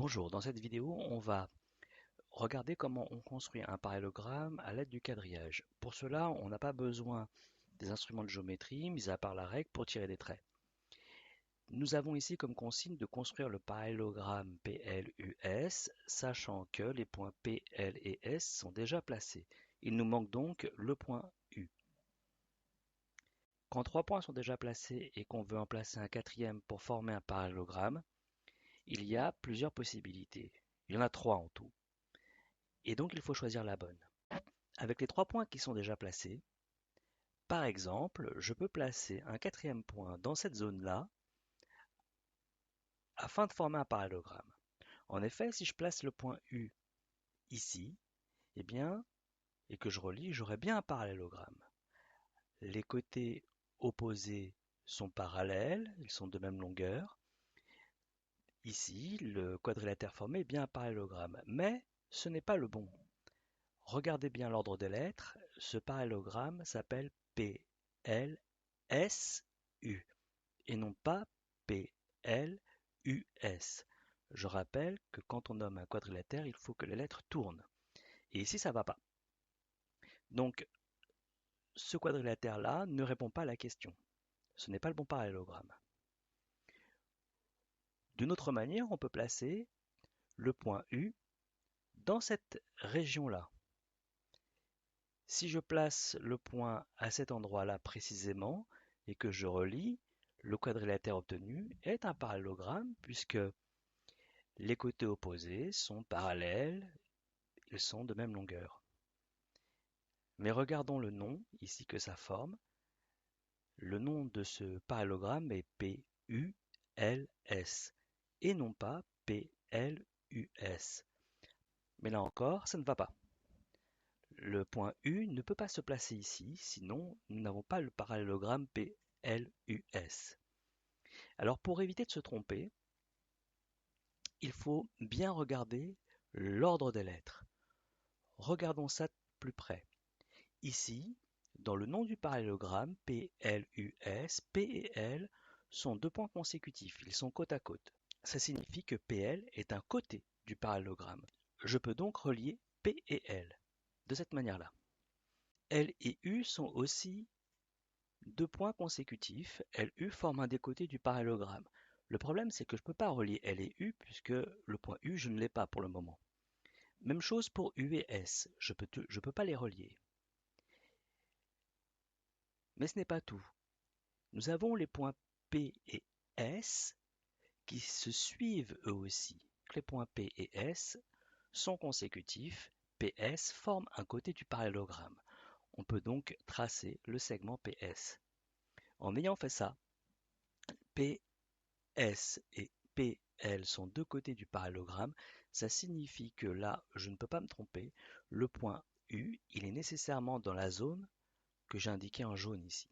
Bonjour, dans cette vidéo, on va regarder comment on construit un parallélogramme à l'aide du quadrillage. Pour cela, on n'a pas besoin des instruments de géométrie, mis à part la règle pour tirer des traits. Nous avons ici comme consigne de construire le parallélogramme PLUS, sachant que les points P, L et S sont déjà placés. Il nous manque donc le point U. Quand trois points sont déjà placés et qu'on veut en placer un quatrième pour former un parallélogramme, il y a plusieurs possibilités. Il y en a trois en tout. Et donc il faut choisir la bonne. Avec les trois points qui sont déjà placés, par exemple, je peux placer un quatrième point dans cette zone-là afin de former un parallélogramme. En effet, si je place le point U ici, eh bien, et que je relie, j'aurai bien un parallélogramme. Les côtés opposés sont parallèles, ils sont de même longueur. Ici, le quadrilatère formé est bien un parallélogramme, mais ce n'est pas le bon. Regardez bien l'ordre des lettres, ce parallélogramme s'appelle P, L, S, U et non pas P, L, U, S. Je rappelle que quand on nomme un quadrilatère, il faut que les lettres tournent. Et ici, ça ne va pas. Donc, ce quadrilatère-là ne répond pas à la question. Ce n'est pas le bon parallélogramme. D'une autre manière, on peut placer le point U dans cette région-là. Si je place le point à cet endroit-là précisément et que je relie, le quadrilatère obtenu est un parallélogramme puisque les côtés opposés sont parallèles, ils sont de même longueur. Mais regardons le nom ici que ça forme. Le nom de ce parallélogramme est PULS et non pas PLUS. Mais là encore, ça ne va pas. Le point U ne peut pas se placer ici, sinon nous n'avons pas le parallélogramme PLUS. Alors pour éviter de se tromper, il faut bien regarder l'ordre des lettres. Regardons ça de plus près. Ici, dans le nom du parallélogramme PLUS, P et L sont deux points consécutifs, ils sont côte à côte. Ça signifie que PL est un côté du parallélogramme. Je peux donc relier P et L de cette manière-là. L et U sont aussi deux points consécutifs. LU forment un des côtés du parallélogramme. Le problème, c'est que je ne peux pas relier L et U puisque le point U, je ne l'ai pas pour le moment. Même chose pour U et S, je ne peux pas les relier. Mais ce n'est pas tout. Nous avons les points P et S qui se suivent eux aussi. Les points P et S sont consécutifs. PS forme un côté du parallélogramme. On peut donc tracer le segment PS. En ayant fait ça, PS et PL sont deux côtés du parallélogramme. Ça signifie que là, je ne peux pas me tromper. Le point U, il est nécessairement dans la zone que j'ai indiquée en jaune ici.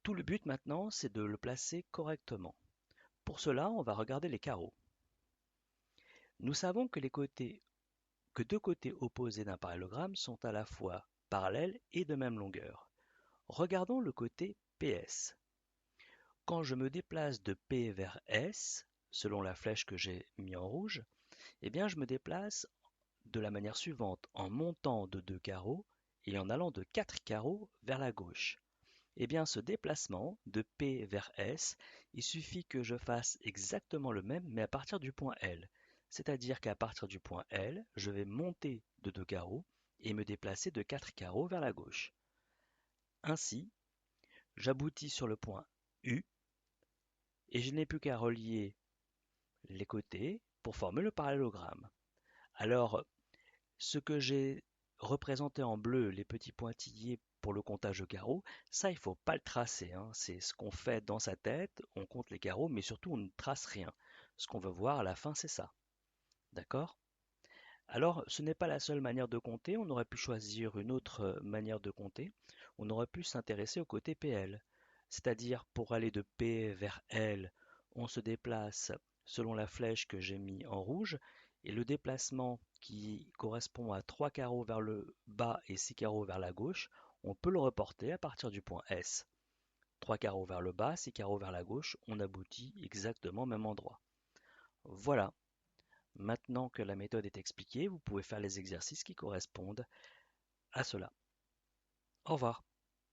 Tout le but maintenant, c'est de le placer correctement. Pour cela, on va regarder les carreaux. Nous savons que deux côtés opposés d'un parallélogramme sont à la fois parallèles et de même longueur. Regardons le côté PS. Quand je me déplace de P vers S, selon la flèche que j'ai mis en rouge, eh bien je me déplace de la manière suivante, en montant de 2 carreaux et en allant de 4 carreaux vers la gauche. Eh bien ce déplacement de P vers S, il suffit que je fasse exactement le même mais à partir du point L. C'est-à-dire qu'à partir du point L, je vais monter de 2 carreaux et me déplacer de 4 carreaux vers la gauche. Ainsi, j'aboutis sur le point U et je n'ai plus qu'à relier les côtés pour former le parallélogramme. Alors, ce que j'ai représenté en bleu, les petits pointillés pour le comptage de carreaux, ça, il ne faut pas le tracer, hein. C'est ce qu'on fait dans sa tête, on compte les carreaux, mais surtout on ne trace rien. Ce qu'on veut voir à la fin, c'est ça. D'accord? Alors, ce n'est pas la seule manière de compter, on aurait pu choisir une autre manière de compter. On aurait pu s'intéresser au côté PL. C'est-à-dire, pour aller de P vers L, on se déplace selon la flèche que j'ai mis en rouge, et le déplacement qui correspond à 3 carreaux vers le bas et 6 carreaux vers la gauche, on peut le reporter à partir du point S. 3 carreaux vers le bas, 6 carreaux vers la gauche, on aboutit exactement au même endroit. Voilà, maintenant que la méthode est expliquée, vous pouvez faire les exercices qui correspondent à cela. Au revoir.